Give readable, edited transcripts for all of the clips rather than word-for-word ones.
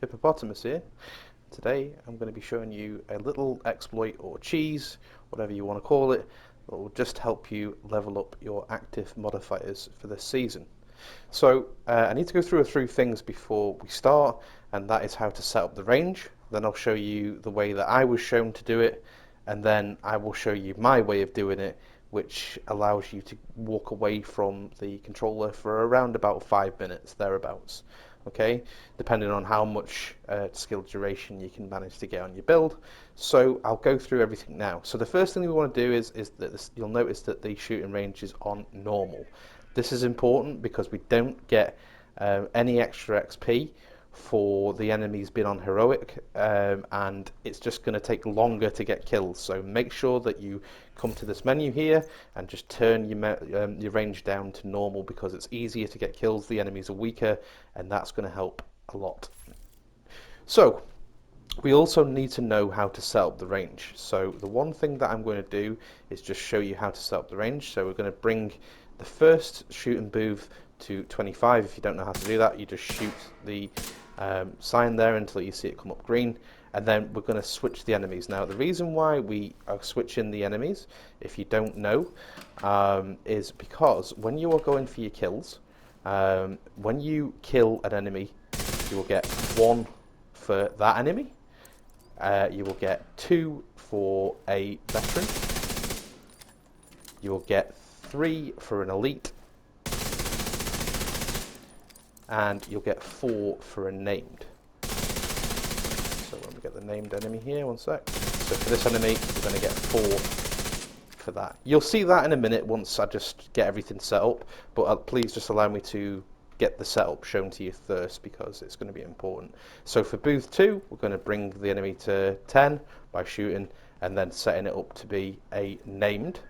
Hippopotamus here. Today I'm going to be showing you a little exploit or cheese, whatever you want to call it, that will just help you level up your active modifiers for this season. So I need to go through a few things before we start, and that is how to set up the range. Then I'll show you the way that I was shown to do it, and then I will show you my way of doing it, which allows you to walk away from the controller for around about 5 minutes, thereabouts. Okay, depending on how much skill duration you can manage to get on your build. So I'll go through everything now. So the first thing we want to do is that you'll notice that the shooting range is on normal. This is important because we don't get any extra XP for the enemies being on heroic, and it's just going to take longer to get kills. So make sure that you come to this menu here and just turn your range down to normal, because it's easier to get kills, the enemies are weaker, and that's going to help a lot. So we also need to know how to set up the range. So the one thing that I'm going to do is just show you how to set up the range. So we're going to bring the first shooting booth to 25. If you don't know how to do that, you just shoot the sign there until you see it come up green, and then we're going to switch the enemies. Now the reason why we are switching the enemies, if you don't know, is because when you are going for your kills, when you kill an enemy, you will get 1 for that enemy, you will get 2 for a veteran, you will get 3 for an elite, and you'll get 4 for a named. So when we get the named enemy here, one sec. So for this enemy, you're going to get 4 for that. You'll see that in a minute once I just get everything set up, but please just allow me to get the setup shown to you first, because it's going to be important. So for booth 2, we're going to bring the enemy to 10 by shooting, and then setting it up to be a named.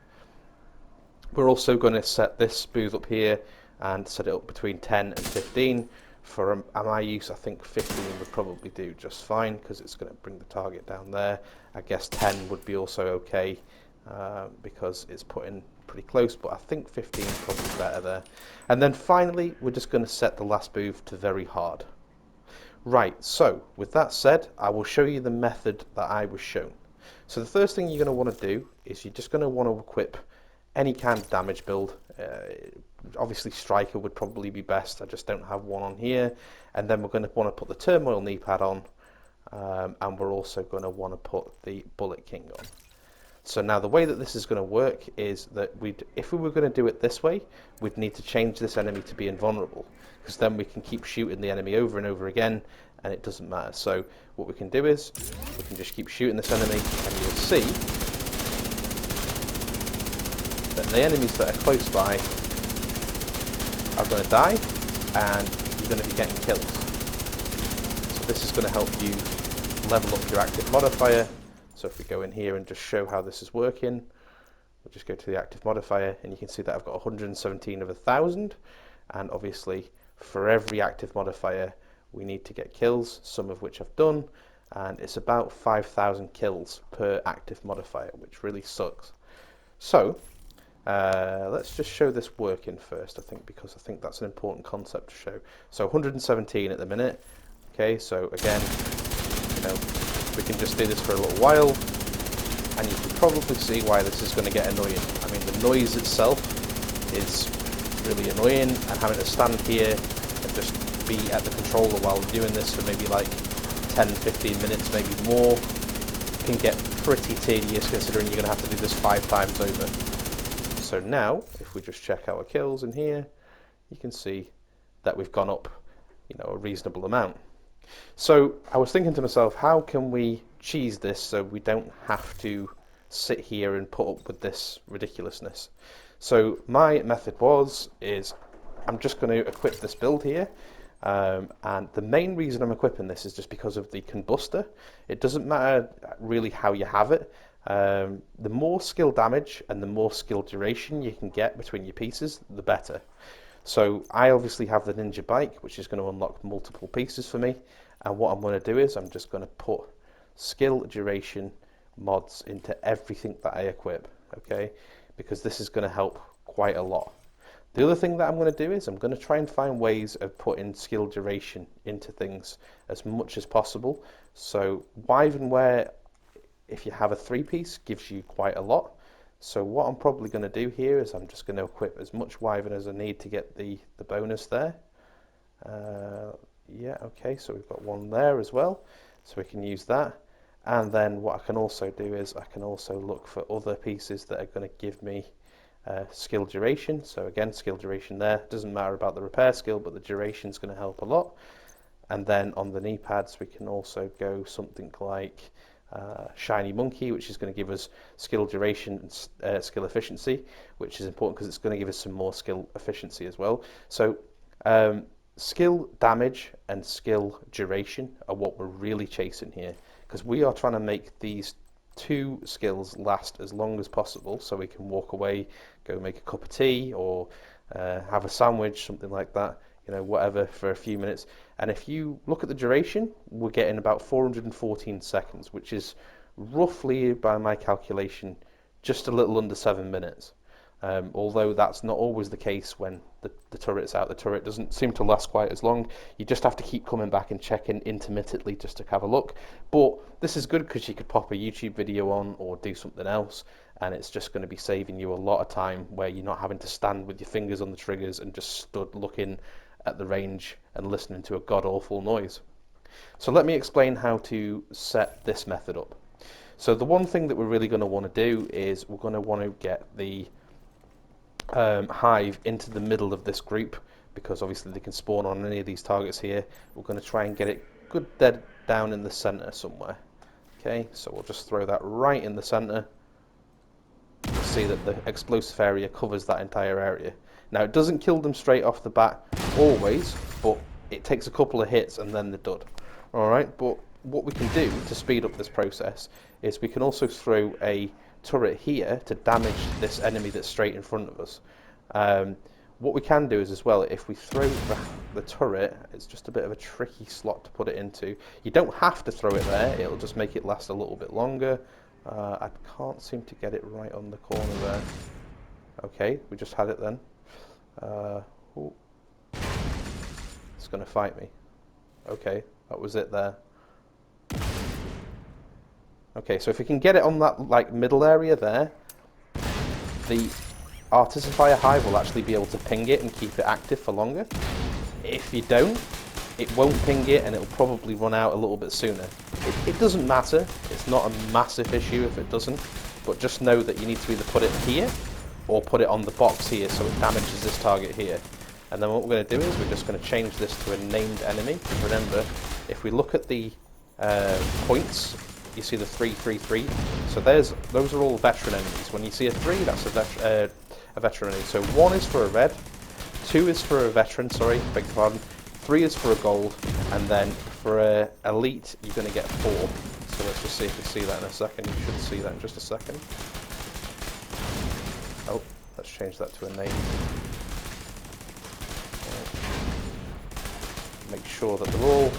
We're also going to set this booth up here and set it up between 10 and 15. For my use, I think 15 would probably do just fine, because it's going to bring the target down there. I guess 10 would be also okay, because it's put in pretty close, but I think 15 is probably better there. And then finally, we're just going to set the last booth to very hard. Right, so with that said, I will show you the method that I was shown. So the first thing you're going to want to do is you're just going to want to equip any kind of damage build. Obviously striker would probably be best, I just don't have one on here. And then we're going to want to put the turmoil knee pad on, and we're also going to want to put the bullet king on. So now the way that this is going to work is that if we were going to do it this way, we'd need to change this enemy to be invulnerable, because then we can keep shooting the enemy over and over again and it doesn't matter. So what we can do is we can just keep shooting this enemy, and you'll see that the enemies that are close by are going to die, and you're going to be getting kills. So this is going to help you level up your active modifier. So if we go in here and just show how this is working, we'll just go to the active modifier, and you can see that I've got 117 of 1,000, and obviously for every active modifier we need to get kills, some of which I've done, and it's about 5,000 kills per active modifier, which really sucks. So let's just show this working first, I think, because I think that's an important concept to show. So 117 at the minute. Okay, so again, we can just do this for a little while, and you can probably see why this is going to get annoying. I mean, the noise itself is really annoying, and having to stand here and just be at the controller while doing this for maybe like 10-15 minutes, maybe more, can get pretty tedious, considering you're going to have to do this 5 times over. So now, if we just check our kills in here, you can see that we've gone up, a reasonable amount. So I was thinking to myself, how can we cheese this so we don't have to sit here and put up with this ridiculousness? So my method is I'm just going to equip this build here, and the main reason I'm equipping this is just because of the combustor. It doesn't matter really how you have it. The more skill damage and the more skill duration you can get between your pieces, the better. So I obviously have the ninja bike, which is going to unlock multiple pieces for me, and what I'm going to do is I'm just going to put skill duration mods into everything that I equip, okay, because this is going to help quite a lot. The other thing that I'm going to do is I'm going to try and find ways of putting skill duration into things as much as possible. So Wyvernware, if you have a 3-piece, gives you quite a lot. So what I'm probably going to do here is I'm just going to equip as much Wyvern as I need to get the bonus there. Yeah, okay, so we've got one there as well, so we can use that. And then what I can also do is I can also look for other pieces that are going to give me skill duration. So again, skill duration there, doesn't matter about the repair skill, but the duration is going to help a lot. And then on the knee pads, we can also go something like Shiny Monkey, which is going to give us skill duration and skill efficiency, which is important because it's going to give us some more skill efficiency as well. So skill damage and skill duration are what we're really chasing here, because we are trying to make these two skills last as long as possible, so we can walk away, go make a cup of tea, or have a sandwich, something like that, you know, whatever, for a few minutes. And if you look at the duration, we're getting about 414 seconds, which is roughly, by my calculation, just a little under 7 minutes. Although that's not always the case when the turret's out. The turret doesn't seem to last quite as long. You just have to keep coming back and checking intermittently just to have a look. But this is good because you could pop a YouTube video on or do something else, and it's just going to be saving you a lot of time where you're not having to stand with your fingers on the triggers and just stood looking at the range and listening to a god-awful noise. So let me explain how to set this method up. So the one thing that we're really going to want to do is we're going to want to get the hive into the middle of this group, because obviously they can spawn on any of these targets here. We're going to try and get it good dead down in the center somewhere. Okay, so we'll just throw that right in the center. You'll see that the explosive area covers that entire area. Now it doesn't kill them straight off the bat always, but it takes a couple of hits and then they're done. Alright, but what we can do to speed up this process is we can also throw a turret here to damage this enemy that's straight in front of us. What we can do is as well, if we throw the turret, it's just a bit of a tricky slot to put it into. You don't have to throw it there, it'll just make it last a little bit longer. I can't seem to get it right on the corner there. Okay, we just had it then. It's going to fight me. Okay, that was it there. Okay, so if we can get it on that like middle area there, the Artifier Hive will actually be able to ping it and keep it active for longer. If you don't, it won't ping it and it'll probably run out a little bit sooner. It doesn't matter, it's not a massive issue if it doesn't, but just know that you need to either put it here or put it on the box here so it damages this target here. And then what we're going to do is we're just going to change this to a named enemy. Remember, if we look at the points, you see the 3, 3, 3. So those are all veteran enemies. When you see a 3, that's a veteran enemy. So 1 is for a red, 2 is for a veteran, sorry, beg your pardon, 3 is for a gold, and then for a elite you're going to get 4. So let's just see if we see that in a second. You should see that in just a second. Oh, let's change that to a name. Make sure that they're all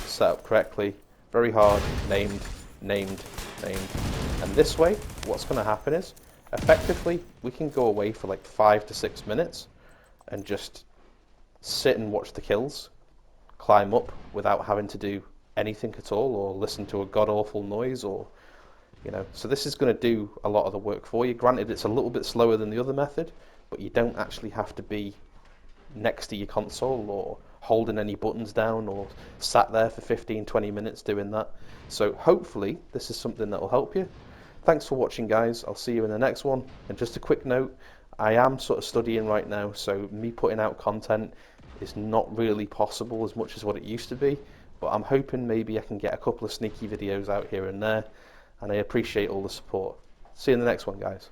set up correctly. Very hard, named, named, named. And this way, what's going to happen is, effectively, we can go away for like 5 to 6 minutes and just sit and watch the kills, climb up without having to do anything at all or listen to a god-awful noise or, you know. So this is going to do a lot of the work for you. Granted, it's a little bit slower than the other method, but you don't actually have to be next to your console or holding any buttons down or sat there for 15-20 minutes doing that. So hopefully this is something that will help you. Thanks for watching, guys. I'll see you in the next one. And just a quick note, I am sort of studying right now, so me putting out content is not really possible as much as what it used to be, but I'm hoping maybe I can get a couple of sneaky videos out here and there, and I appreciate all the support. See you in the next one, guys.